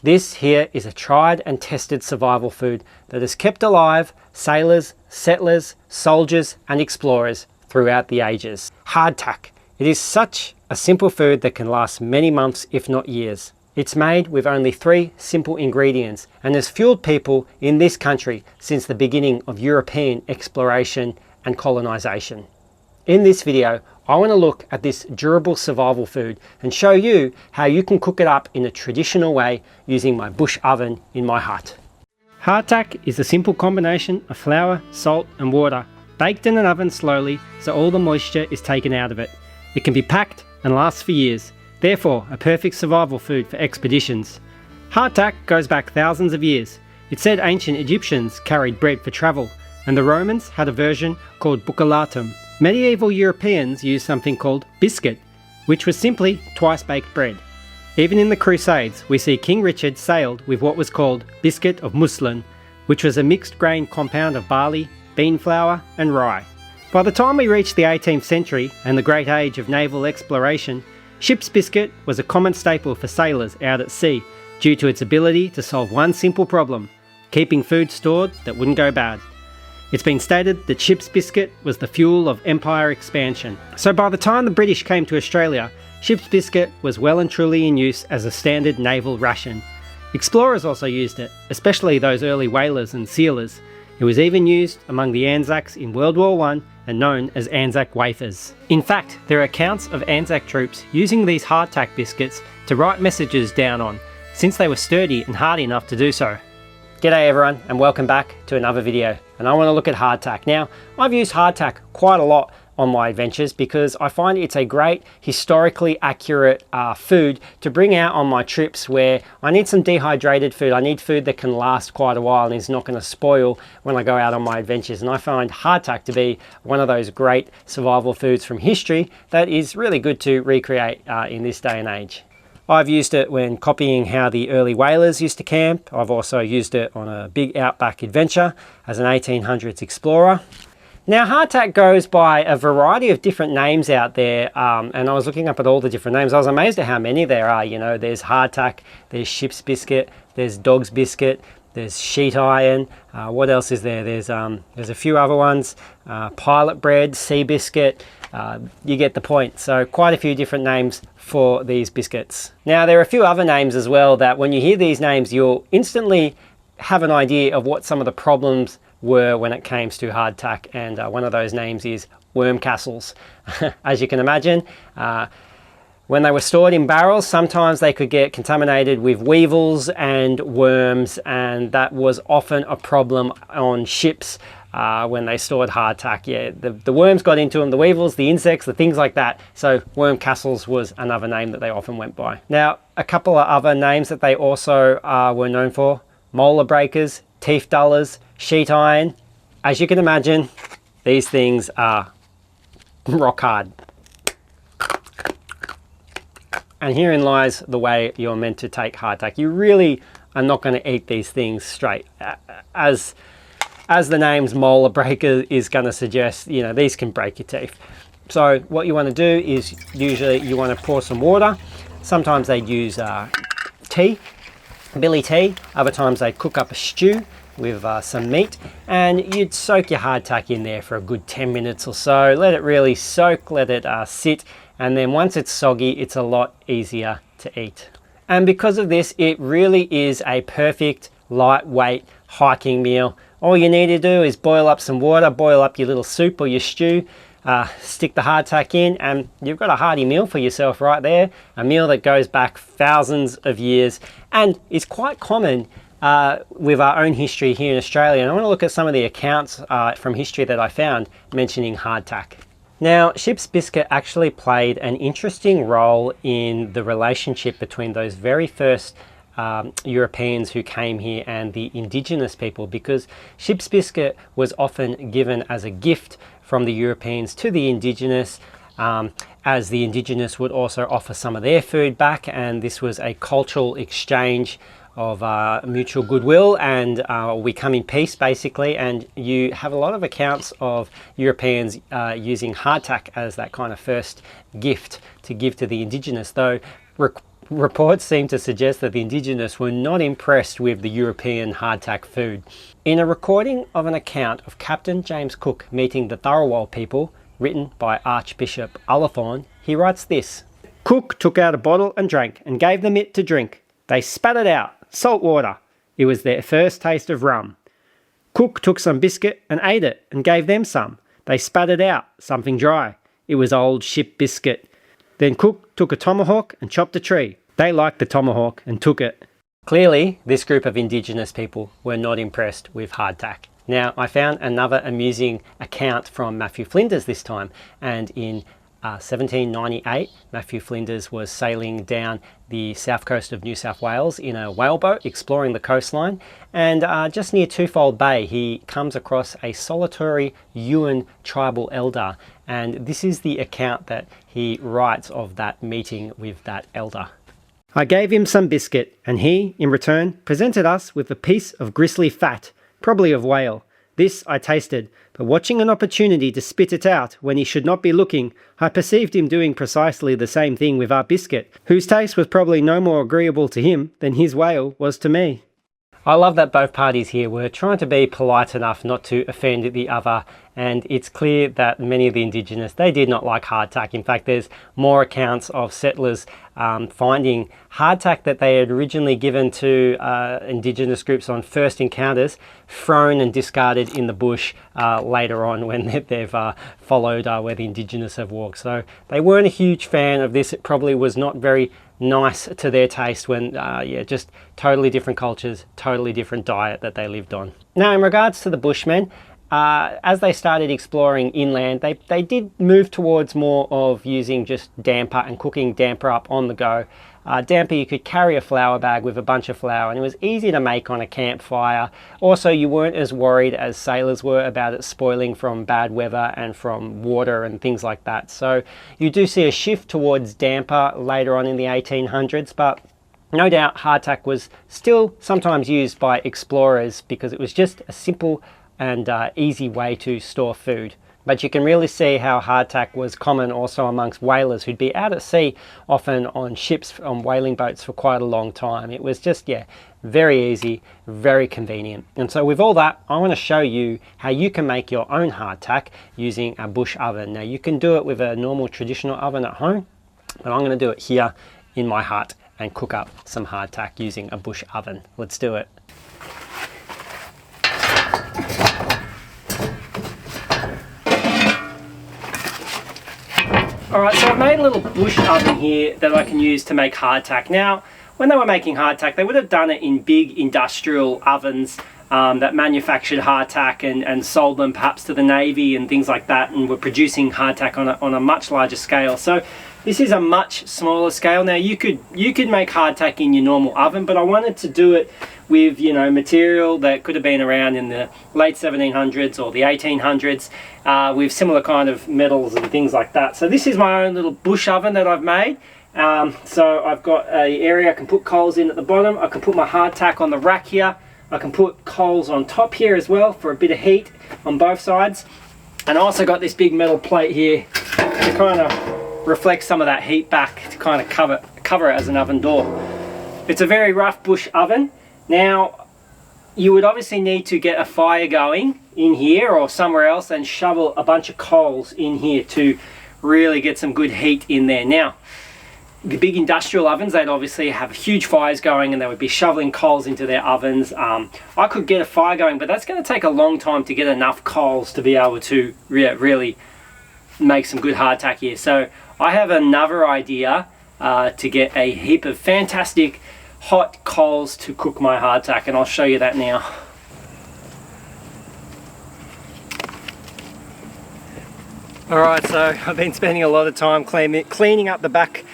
This here is a tried and tested survival food that has kept alive sailors, settlers, soldiers and explorers throughout the ages. Hardtack. It is such a simple food that can last many months if not years. It's made with only 3 simple ingredients and has fueled people in this country since the beginning of European exploration and colonization. In this video, I want to look at this durable survival food and show you how you can cook it up in a traditional way using my bush oven in my hut. Hardtack is a simple combination of flour, salt and water, baked in an oven slowly so all the moisture is taken out of it. It can be packed and lasts for years, therefore a perfect survival food for expeditions. Hardtack goes back thousands of years. It's said ancient Egyptians carried bread for travel, and the Romans had a version called buccellatum. Medieval Europeans used something called biscuit, which was simply twice-baked bread. Even in the Crusades, we see King Richard sailed with what was called biscuit of muslin, which was a mixed grain compound of barley, bean flour and rye. By the time we reached the 18th century and the great age of naval exploration, ship's biscuit was a common staple for sailors out at sea due to its ability to solve one simple problem: keeping food stored that wouldn't go bad. It's been stated that ship's biscuit was the fuel of empire expansion. So by the time the British came to Australia, ship's biscuit was well and truly in use as a standard naval ration. Explorers also used it, especially those early whalers and sealers. It was even used among the Anzacs in World War I and known as Anzac wafers. In fact, there are accounts of Anzac troops using these hardtack biscuits to write messages down on, since they were sturdy and hardy enough to do so. G'day everyone and welcome back to another video, and I want to look at hardtack. Now, I've used hardtack quite a lot on my adventures because I find it's a great historically accurate food to bring out on my trips where I need some dehydrated food. I need food that can last quite a while and is not going to spoil when I go out on my adventures, and I find hardtack to be one of those great survival foods from history that is really good to recreate in this day and age. I've used it when copying how the early whalers used to camp. I've also used it on a big outback adventure as an 1800s explorer. Now, hardtack goes by a variety of different names out there, and I was looking up at all the different names. I was amazed at how many there are. You know, there's hardtack, there's ship's biscuit, there's dog's biscuit, there's sheet iron. What else is there? There's a few other ones. Pilot bread, sea biscuit. You get the point. So quite a few different names for these biscuits. Now, there are a few other names as well that when you hear these names, you'll instantly have an idea of what some of the problems were when it came to hardtack, and one of those names is worm castles. As you can imagine, when they were stored in barrels, sometimes they could get contaminated with weevils and worms, and that was often a problem on ships when they stored hardtack. Yeah, the worms got into them, the weevils, the insects, the things like that. So worm castles was another name that they often went by. Now, a couple of other names that they also were known for: molar breakers, teeth dullers, sheet iron. As you can imagine, these things are rock hard. And herein lies the way you're meant to take hardtack. You really are not going to eat these things straight. As the name's molar breaker is going to suggest, you know, these can break your teeth. So what you want to do is usually you want to pour some water. Sometimes they'd use tea, billy tea. Other times they'd cook up a stew with some meat, and you'd soak your hardtack in there for a good 10 minutes or so. Let it really soak, let it sit, and then once it's soggy, it's a lot easier to eat. And because of this, it really is a perfect lightweight hiking meal. All you need to do is boil up some water, boil up your little soup or your stew, stick the hardtack in, and you've got a hearty meal for yourself right there. A meal that goes back thousands of years and is quite common with our own history here in Australia. And I want to look at some of the accounts from history that I found mentioning hardtack. Now, ship's biscuit actually played an interesting role in the relationship between those very first Europeans who came here and the indigenous people, because ship's biscuit was often given as a gift from the Europeans to the indigenous, as the indigenous would also offer some of their food back, and this was a cultural exchange of mutual goodwill, and we come in peace basically. And you have a lot of accounts of Europeans using hardtack as that kind of first gift to give to the indigenous, though reports seem to suggest that the Indigenous were not impressed with the European hardtack food. In a recording of an account of Captain James Cook meeting the Tharawal people, written by Archbishop Ullathorne, he writes this: Cook took out a bottle and drank, and gave them it to drink. They spat it out, salt water. It was their first taste of rum. Cook took some biscuit and ate it, and gave them some. They spat it out, something dry. It was old ship biscuit. Then Cook took a tomahawk and chopped a tree. They liked the tomahawk and took it. Clearly, this group of Indigenous people were not impressed with hardtack. Now, I found another amusing account from Matthew Flinders this time, and in 1798, Matthew Flinders was sailing down the south coast of New South Wales in a whaleboat exploring the coastline, and just near Twofold Bay he comes across a solitary Yuin tribal elder, and this is the account that he writes of that meeting with that elder. I gave him some biscuit, and he, in return, presented us with a piece of gristly fat, probably of whale. This I tasted, but watching an opportunity to spit it out when he should not be looking, I perceived him doing precisely the same thing with our biscuit, whose taste was probably no more agreeable to him than his whale was to me. I love that both parties here were trying to be polite enough not to offend the other, and it's clear that many of the Indigenous, they did not like hardtack. In fact, there's more accounts of settlers finding hardtack that they had originally given to Indigenous groups on first encounters thrown and discarded in the bush later on when they've followed where the Indigenous have walked. So they weren't a huge fan of this. It probably was not very nice to their taste when, just totally different cultures, totally different diet that they lived on. Now, in regards to the Bushmen, as they started exploring inland, they did move towards more of using just damper and cooking damper up on the go. Damper, you could carry a flour bag with a bunch of flour, and it was easy to make on a campfire. Also, you weren't as worried as sailors were about it spoiling from bad weather and from water and things like that. So you do see a shift towards damper later on in the 1800s, but no doubt hardtack was still sometimes used by explorers because it was just a simple and easy way to store food. But you can really see how hardtack was common also amongst whalers who'd be out at sea, often on ships, on whaling boats for quite a long time. It was just, very easy, very convenient. And so with all that, I want to show you how you can make your own hardtack using a bush oven. Now, you can do it with a normal traditional oven at home, but I'm going to do it here in my hut and cook up some hardtack using a bush oven. Let's do it. Alright, so I've made a little bush oven here that I can use to make hardtack. Now, when they were making hardtack, they would have done it in big industrial ovens that manufactured hardtack and sold them perhaps to the Navy and things like that, and were producing hardtack on a much larger scale. So this is a much smaller scale. Now, you could make hardtack in your normal oven, but I wanted to do it with, material that could have been around in the late 1700s or the 1800s with similar kind of metals and things like that. So this is my own little bush oven that I've made. So I've got an area I can put coals in at the bottom. I can put my hardtack on the rack here. I can put coals on top here as well for a bit of heat on both sides. And I also got this big metal plate here to kind of reflect some of that heat back to kind of cover it as an oven door. It's a very rough bush oven. Now, you would obviously need to get a fire going in here or somewhere else and shovel a bunch of coals in here to really get some good heat in there. Now, the big industrial ovens, they'd obviously have huge fires going and they would be shoveling coals into their ovens. I could get a fire going, but that's going to take a long time to get enough coals to be able to really make some good hardtack here. So I have another idea to get a heap of fantastic hot coals to cook my hardtack, and I'll show you that now. Alright, so I've been spending a lot of time cleaning up the back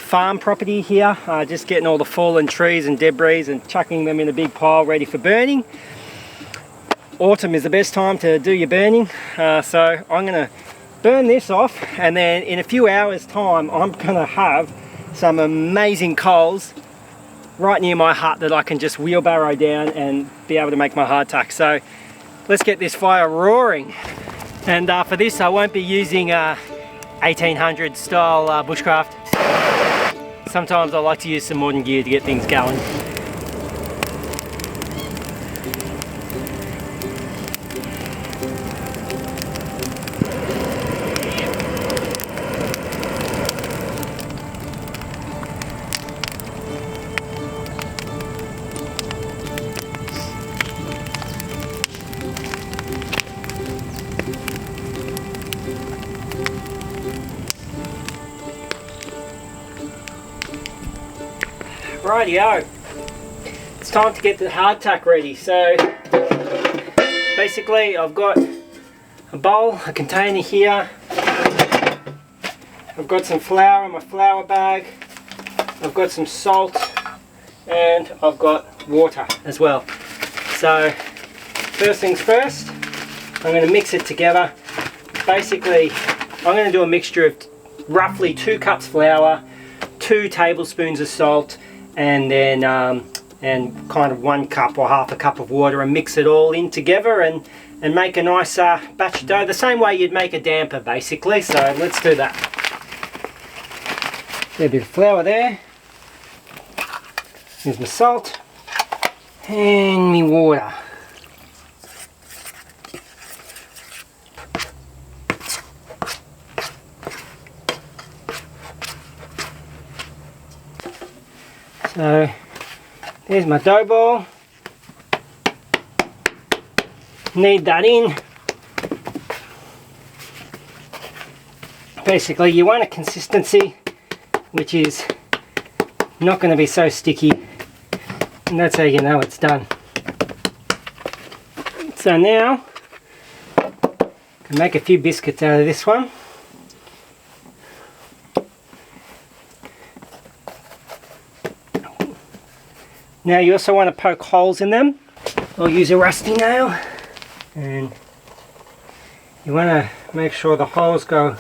farm property here, just getting all the fallen trees and debris and chucking them in a big pile ready for burning. Autumn is the best time to do your burning, so I'm going to burn this off, and then in a few hours time I'm going to have some amazing coals right near my hut that I can just wheelbarrow down and be able to make my hardtack. So let's get this fire roaring. And for this I won't be using 1800 style bushcraft. sometimes I like to use some modern gear to get things going. Rightio, it's time to get the hardtack ready. So basically I've got a bowl, a container here, I've got some flour in my flour bag, I've got some salt, and I've got water as well. So first things first, I'm going to mix it together. Basically I'm going to do a mixture of roughly 2 cups flour, 2 tablespoons of salt, and then and kind of 1 cup or half a cup of water, and mix it all in together and make a nice batch of dough, the same way you'd make a damper basically. So let's do that. A bit of flour there, here's my salt and my water. So there's my dough ball. Knead that in. Basically you want a consistency which is not going to be so sticky, and that's how you know it's done. So now I can make a few biscuits out of this one. Now you also want to poke holes in them. I'll use a rusty nail, and you want to make sure the holes go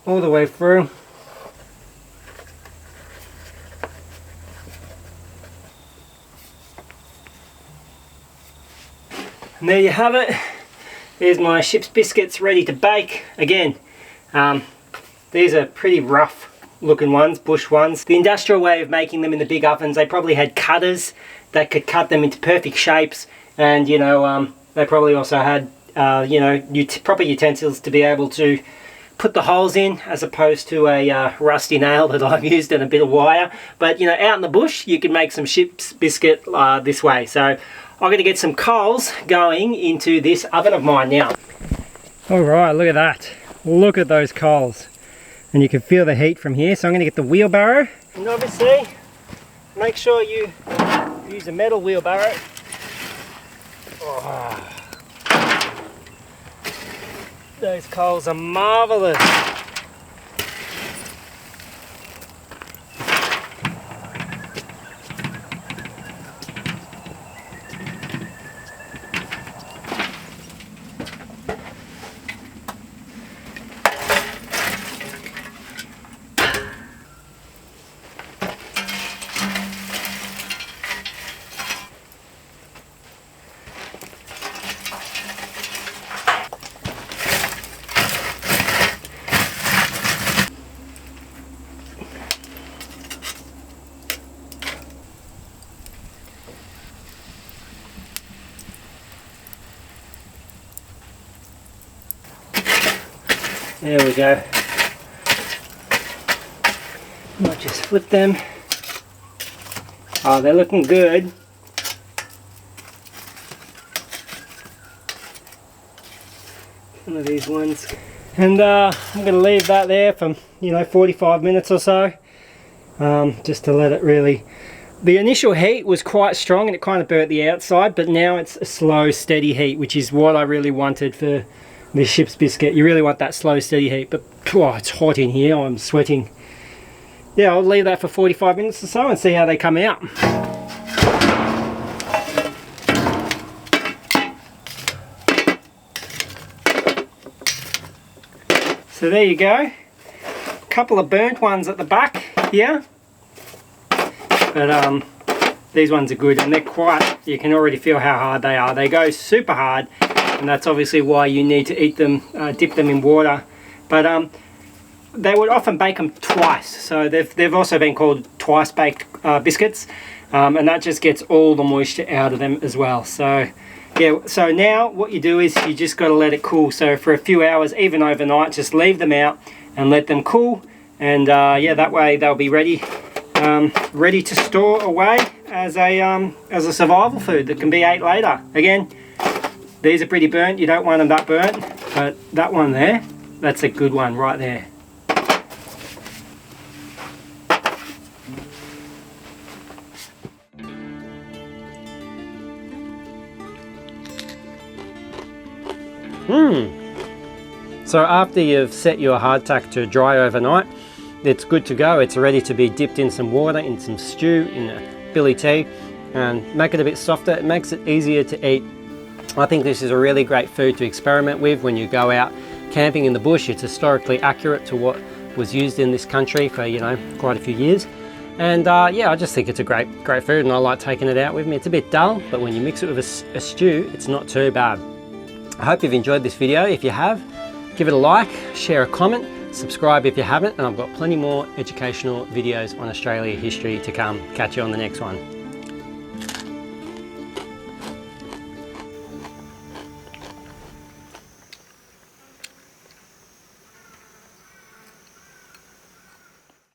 all the way through. And there you have it. There's my ship's biscuits ready to bake. Again, these are pretty rough looking ones, bush ones. The industrial way of making them in the big ovens, they probably had cutters that could cut them into perfect shapes, and you know, they probably also had you know, proper utensils to be able to put the holes in, as opposed to a rusty nail that I've used and a bit of wire. But you know, out in the bush you can make some ship's biscuit this way. So I'm going to get some coals going into this oven of mine now. Alright, look at that. Look at those coals. And you can feel the heat from here. So I'm going to get the wheelbarrow. And obviously, make sure you use a metal wheelbarrow. Oh, those coals are marvellous. There we go. Might just flip them. Oh, they're looking good. Some of these ones. And I'm going to leave that there for, you know, 45 minutes or so. Just to let it really... The initial heat was quite strong and it kind of burnt the outside, but now it's a slow, steady heat, which is what I really wanted for this ship's biscuit. You really want that slow, steady heat, but oh, it's hot in here, I'm sweating. Yeah, I'll leave that for 45 minutes or so and see how they come out. So there you go. A couple of burnt ones at the back here. But these ones are good, and they're quite, you can already feel how hard they are. They go super hard, and that's obviously why you need to eat them, dip them in water. But they would often bake them twice. So they've also been called twice baked biscuits, and that just gets all the moisture out of them as well. So yeah, so now what you do is you just got to let it cool. So for a few hours, even overnight, just leave them out and let them cool. And yeah, that way they'll be ready to store away as a survival food that can be ate later. Again, these are pretty burnt. You don't want them that burnt, but that one there, that's a good one right there. So after you've set your hardtack to dry overnight, it's good to go. It's ready to be dipped in some water, in some stew, in a billy tea, and make it a bit softer. It makes it easier to eat. I think this is a really great food to experiment with when you go out camping in the bush. It's historically accurate to what was used in this country for, you know, quite a few years. And yeah, I just think it's a great food, and I like taking it out with me. It's a bit dull, but when you mix it with a stew, it's not too bad. I hope you've enjoyed this video. If you have, give it a like, share a comment, subscribe if you haven't, and I've got plenty more educational videos on Australia history to come. Catch you on the next one.